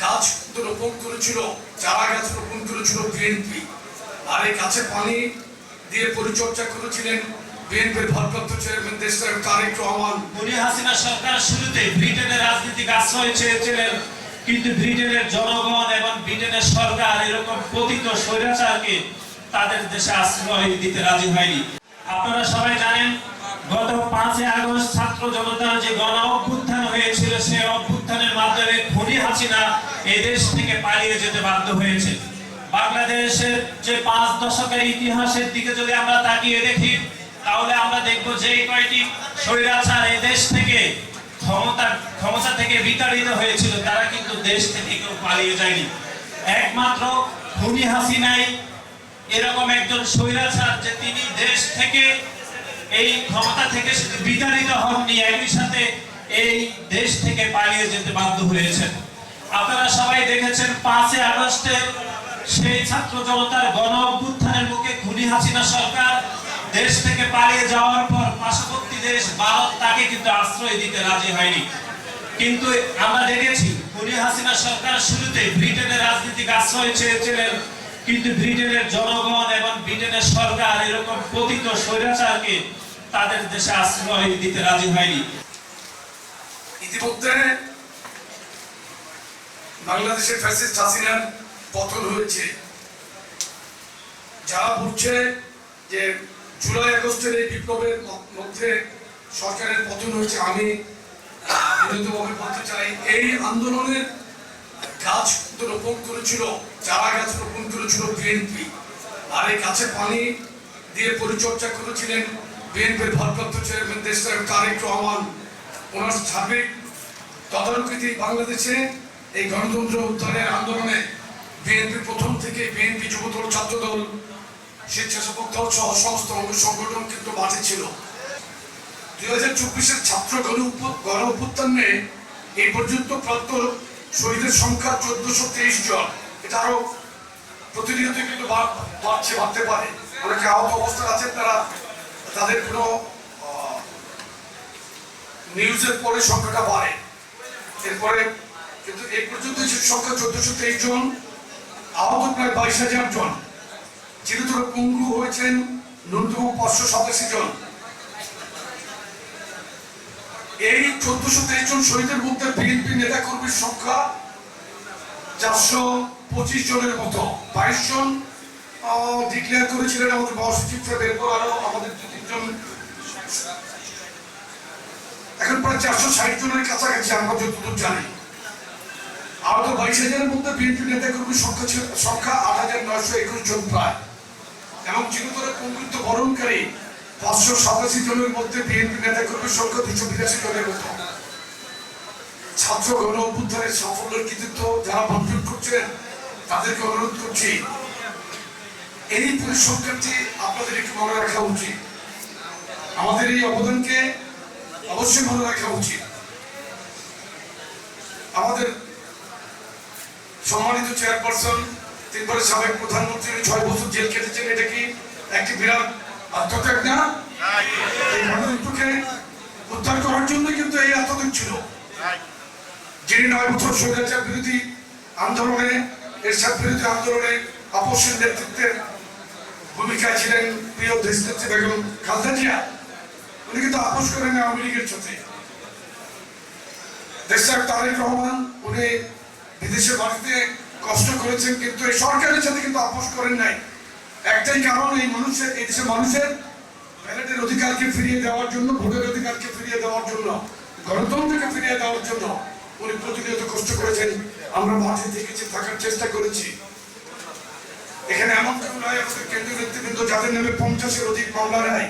গাছ রোপণ করেছিল, চারা গাছ রোপণ করেছিল বিএনপি, আর এই গাছে পানি দিয়ে পরিচর্যা করেছিলেন বিএনপির ভারপ্রাপ্ত চেয়ারম্যান দেশনায়ক তারেক রহমান। খুনি হাসিনা সরকার শুরুতে ব্রিটেনের রাজনীতিক আশ্রয় চেয়েছিলেন, কিন্তু ব্রিটেনের জনগণ এবং ব্রিটেনের সরকার এরকম পতিত স্বৈরাচারকে তাদের দেশে আশ্রয় দিতে রাজি হয়নি। আপনারা সবাই জানেন, গত 5 আগস্ট ছাত্র জনতার যে গণ অভ্যুত্থান হয়েছিল, সেই অভ্যুত্থানের মাধ্যমে খুনি হাসিনা এই দেশ থেকে পালিয়ে যেতে বাধ্য হয়েছে। বাংলাদেশের যে 5 দশকের ইতিহাসের দিকে যদি আমরা তাকিয়ে দেখি, তাহলে আমরা দেখব যে কয়টি স্বৈরাচার এই দেশ থেকে ক্ষমতা থেকে বিতাড়িত হয়েছিল, তারা কিন্তু দেশ থেকে কেউ পালিয়ে যায়নি। একমাত্র খুনি হাসিনাই এরকম একজন স্বৈরাচার যে তিনি দেশ থেকে এই ক্ষমতা থেকে বিতাড়িত হননি, একই সাথে এই দেশ থেকে পালিয়ে যেতে বাধ্য হয়েছেন। আপনারা সবাই দেখেছেন 5 আগস্টের সেই ছাত্র জনতার গণ অভ্যুত্থানের মুখে খুনি হাসিনা সরকার দেশ থেকে পালিয়ে যাওয়ার পর পার্শ্ববর্তী দেশ ভারত তাকে কিন্তু আশ্রয় দিতে রাজি হয়নি। কিন্তু আমরা দেখেছি খুনি হাসিনা সরকার শুরুতে ব্রিটেনের রাজনীতিক আশ্রয় চেয়েছিলেন, কিন্তু ব্রিটেনের জনগণ এবং ব্রিটেনের সরকার এরকম পতিত স্বৈরাচারকে তাদের দেশে আশ্রয় দিতে রাজি হয়নি। ইতিমধ্যে বাংলাদেশের ফ্যাসিস্ট হাসিনার পতন হয়েছে। যারা বলছে যে জুলাই আগস্টের এই বিপ্লবের মধ্যে সরকারের পতন হয়েছে, আমি বিনীতভাবে বলতে চাই, এই আন্দোলনের গাছ রোপণ করেছিল, চারা গাছ রোপণ করেছিল বিএনপি, আর এই গাছে পানি দিয়ে পরিচর্যা করেছিলেন বিএনপির ভারপ্রাপ্ত চেয়ারম্যান দেশনায়ক তারেক রহমান। ওনার সার্বিক তদারকিতে বাংলাদেশে এই গণতন্ত্র উদ্ধারের আন্দোলনে বিএনপি প্রথম থেকে, বিএনপি যুবদল, ছাত্রদল, স্বেচ্ছাসেবক দল সহ সমস্ত অঙ্গ সংগঠন কিন্তু মাঠে ছিল। 2024-এর ছাত্র গণ অভ্যুত্থানে এই পর্যন্ত প্রাপ্ত শহীদের সংখ্যা 1423 জন। এটা আরো প্রতিনিয়ত কিন্তু বাড়ছে, বাড়তে পারে। অনেকে আহত অবস্থায় আছেন, তাদের কোনো নিউজের পরে সংখ্যাটা বাড়ে। এরপরে কিন্তু এই পর্যন্ত সংখ্যা 1423 জন, আহত প্রায় 22,000 জন, চিরতর পঙ্গু হয়েছেন ন্যূনতম 587 জন। এই 1423 জন শহীদের মধ্যে বিএনপি নেতা কর্মীর সংখ্যা 425 জনের মতো। 22 জন ডিক্লেয়ার করেছিলেন আমাদের মহাসচিব সাহেব, এরপর আরো আমাদের 2-3 জন, এখন প্রায় 460 জনের কাছাকাছি আমরা যতদূর জানি। আহত 22,000-এর মধ্যে বিএনপি নেতা কর্মীর সংখ্যা 8,921 জন প্রায়, এবং চিরতরে পঙ্গুত্ব বরণকারী 587 জনের মধ্যে বিএনপি নেতা কর্মীর সংখ্যা 282 জনের মতো। ছাত্র গণ অভ্যুত্থানের সাফল্যের কৃতিত্ব যারা ভাবনা করছেন, তাদেরকে অনুরোধ করছি, এই পরিসংখ্যানটি আপনাদের একটু মনে রাখা উচিত। আমাদের এই অবদানকে অবশ্যই মনে রাখা উচিত। আমাদের সম্মানিত চেয়ারপারসন, 3 বারের সাবেক প্রধানমন্ত্রী, 6 বছর জেল কেটেছেন। এটা কি একটি বিরাট আত্মত্যাগ না? এই গণতন্ত্রকে উদ্ধার করার জন্য কিন্তু এই আত্মত্যাগ ছিল। যিনি 9 বছর স্বৈরাচার বিরোধী আন্দোলনে, এরশাদ বিরোধী আন্দোলনে আপসের নেতৃত্বের ভূমিকায় ছিলেন প্রিয় দেশনেত্রী বেগম খালেদা জিয়া, উনি কিন্তু আপোষ করেন আওয়ামী লীগের সাথে। দেশনায়ক তারেক রহমান, উনি বিদেশে বাড়িতে কষ্ট করেছেন, কিন্তু এই সরকারের সাথে কিন্তু আপোষ করেন নাই। একটাই কারণ, এই দেশের মানুষের ব্যালটের অধিকারকে ফিরিয়ে দেওয়ার জন্য, ভোটের অধিকারকে ফিরিয়ে দেওয়ার জন্য, গণতন্ত্রকে ফিরিয়ে দেওয়ার জন্য উনি প্রতিনিয়ত কষ্ট করেছেন। আমরা মাঠে থেকেছি, থাকার চেষ্টা করেছি। এখানে এমন কেউ নয় আমাদের কেন্দ্রীয় নেতৃবৃন্দ যাদের নামে 50-এর অধিক মামলা নেয়।